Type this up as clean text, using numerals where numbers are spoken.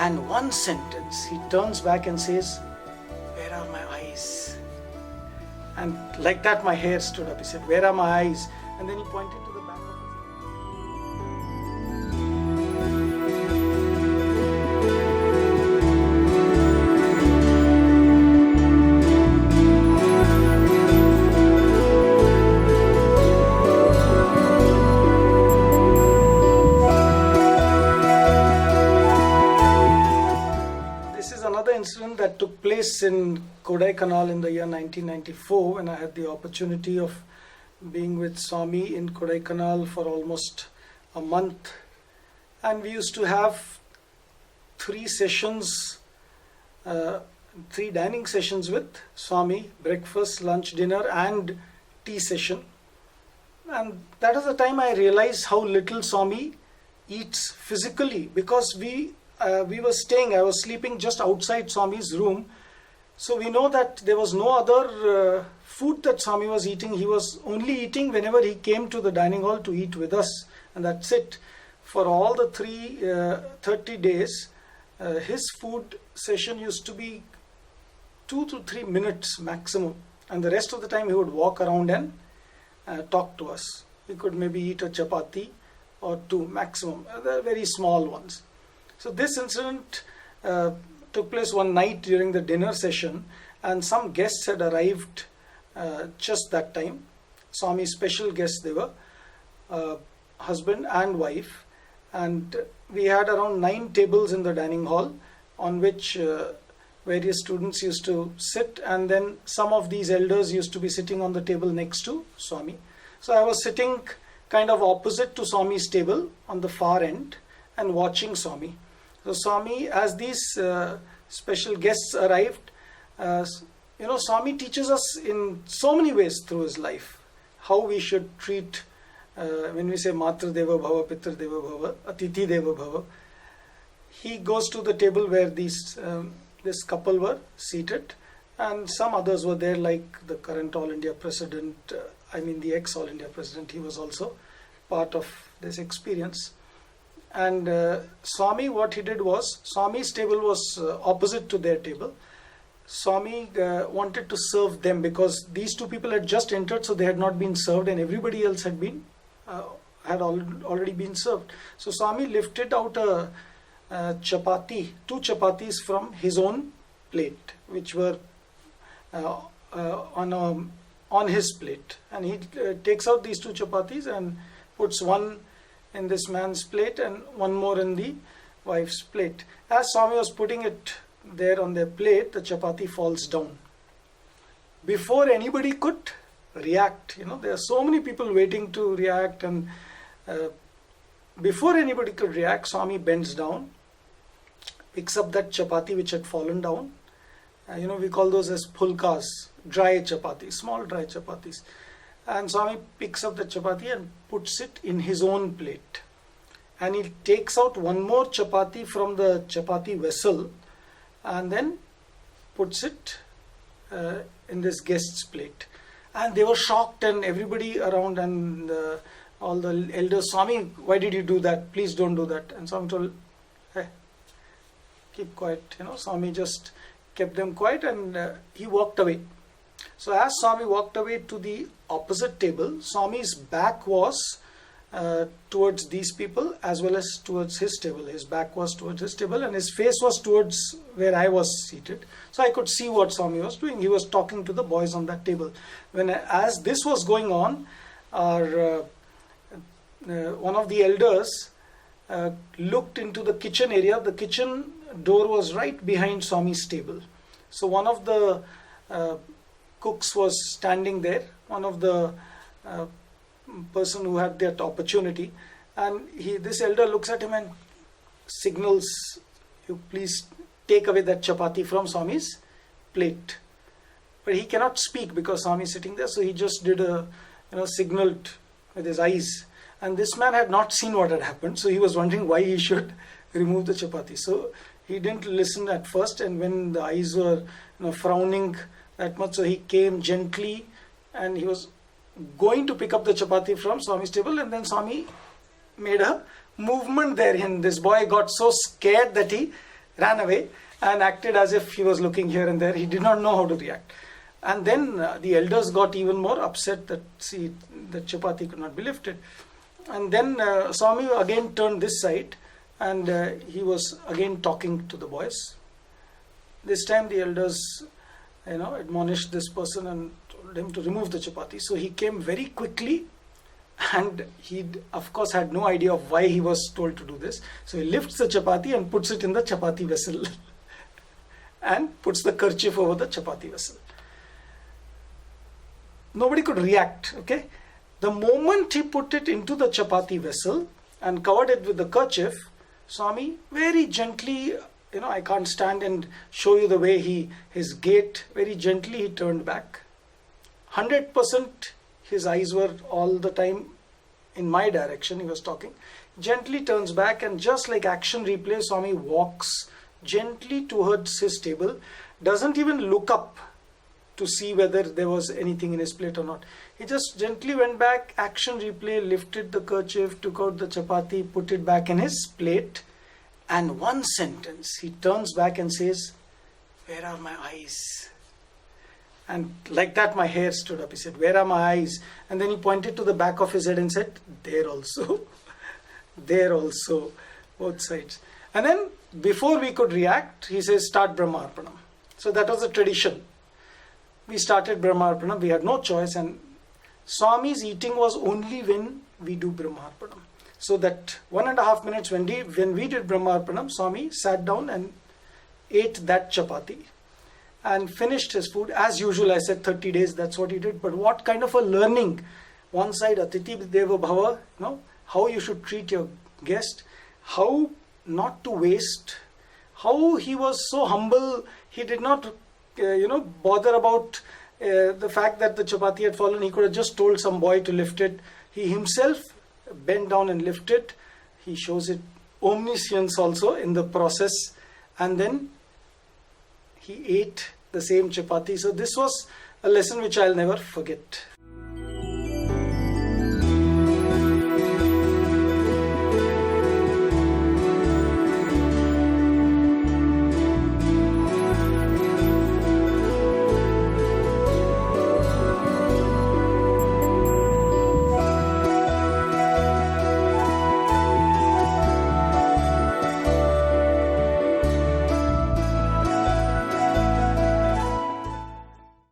And one sentence, he turns back and says, "Where are my eyes?" And like that my hair stood up. He said, "Where are my eyes?" And then he pointed to the back of his head. Incident that took place in Kodai Kanal in the year 1994, when I had the opportunity of being with Swami in Kodai Kanal for almost a month, and we used to have three dining sessions with Swami: breakfast, lunch, dinner and tea session. And that is the time I realized how little Swami eats physically, because I was sleeping just outside Swami's room, so we know that there was no other food that Swami was eating. He was only eating whenever he came to the dining hall to eat with us, and that's it. For all the 30 days, his food session used to be 2 to 3 minutes maximum, and the rest of the time he would walk around and talk to us. He could maybe eat a chapati or two maximum, they're very small ones. So this incident took place one night during the dinner session, and some guests had arrived just that time. Swami's special guests they were, husband and wife, and we had around 9 tables in the dining hall on which various students used to sit, and then some of these elders used to be sitting on the table next to Swami. So I was sitting kind of opposite to Swami's table on the far end and watching Swami. So Swami, as these special guests arrived, Swami teaches us in so many ways through his life how we should treat, when we say Matra Deva Bhava, Pitra Deva Bhava, Atithi Deva Bhava. He goes to the table where this couple were seated, and some others were there, like the current All India President, the ex-All India President. He was also part of this experience. And Swami, what he did was, Swami's table was opposite to their table. Swami wanted to serve them, because these two people had just entered, so they had not been served, and everybody else had already been served. So Swami lifted out a chapati, 2 chapatis from his own plate, which were on his plate, and he takes out these 2 chapatis and puts one in this man's plate and one more in the wife's plate. As Swami was putting it there on their plate, the chapati falls down. Before anybody could react, there are so many people waiting to react, and before anybody could react, Swami bends down, picks up that chapati which had fallen down. We call those as pulkas, dry chapatis, small dry chapatis. And Swami picks up the chapati and puts it in his own plate. And he takes out one more chapati from the chapati vessel and then puts it in this guest's plate. And they were shocked, and everybody around, and all the elders, "Swami, why did you do that? Please don't do that." And Swami told, "Hey, keep quiet." Swami just kept them quiet, and he walked away. So as Swami walked away to the opposite table, Swami's back was towards these people as well as towards his table. His back was towards his table and his face was towards where I was seated. So I could see what Swami was doing. He was talking to the boys on that table. As this was going on, one of the elders looked into the kitchen area. The kitchen door was right behind Swami's table. So one of the cooks was standing there, one of the person who had that opportunity, and this elder looks at him and signals, "You please take away that chapati from Swami's plate." But he cannot speak because Swami is sitting there, so he just did signaled with his eyes. And this man had not seen what had happened, so he was wondering why he should remove the chapati. So he didn't listen at first, and when the eyes were frowning that much, so he came gently and he was going to pick up the chapati from Swami's table, and then Swami made a movement there, and this boy got so scared that he ran away and acted as if he was looking here and there. He did not know how to react. And then the elders got even more upset that, see, the chapati could not be lifted. And then Swami again turned this side, and he was again talking to the boys. This time the elders, admonished this person and told him to remove the chapati. So he came very quickly, and he, of course, had no idea of why he was told to do this. So he lifts the chapati and puts it in the chapati vessel and puts the kerchief over the chapati vessel. Nobody could react, okay? The moment he put it into the chapati vessel and covered it with the kerchief, Swami very gently, I can't stand and show you the way his gait, very gently he turned back. 100% his eyes were all the time in my direction, he was talking. Gently turns back, and just like action replay, Swami walks gently towards his table, doesn't even look up to see whether there was anything in his plate or not. He just gently went back, action replay, lifted the kerchief, took out the chapati, put it back in his plate, and one sentence, he turns back and says, "Where are my eyes?" And like that my hair stood up. He said, "Where are my eyes?" And then he pointed to the back of his head and said, "There also." There also, both sides. And then before we could react, he says, "Start Brahmarpanam." So that was a tradition. We started Brahmarpanam, we had no choice, and Swami's eating was only when we do Brahmarpanam. So that 1.5 minutes when we did Brahmarpanam, Swami sat down and ate that chapati and finished his food. As usual, I said 30 days, that's what he did. But what kind of a learning? One side, Atiti Deva Bhava, how you should treat your guest, how not to waste, how he was so humble, he did not bother about the fact that the chapati had fallen. He could have just told some boy to lift it. He himself bent down and lifted it. He shows it omniscience also in the process, and then he ate the same chapati. So this was a lesson which I'll never forget.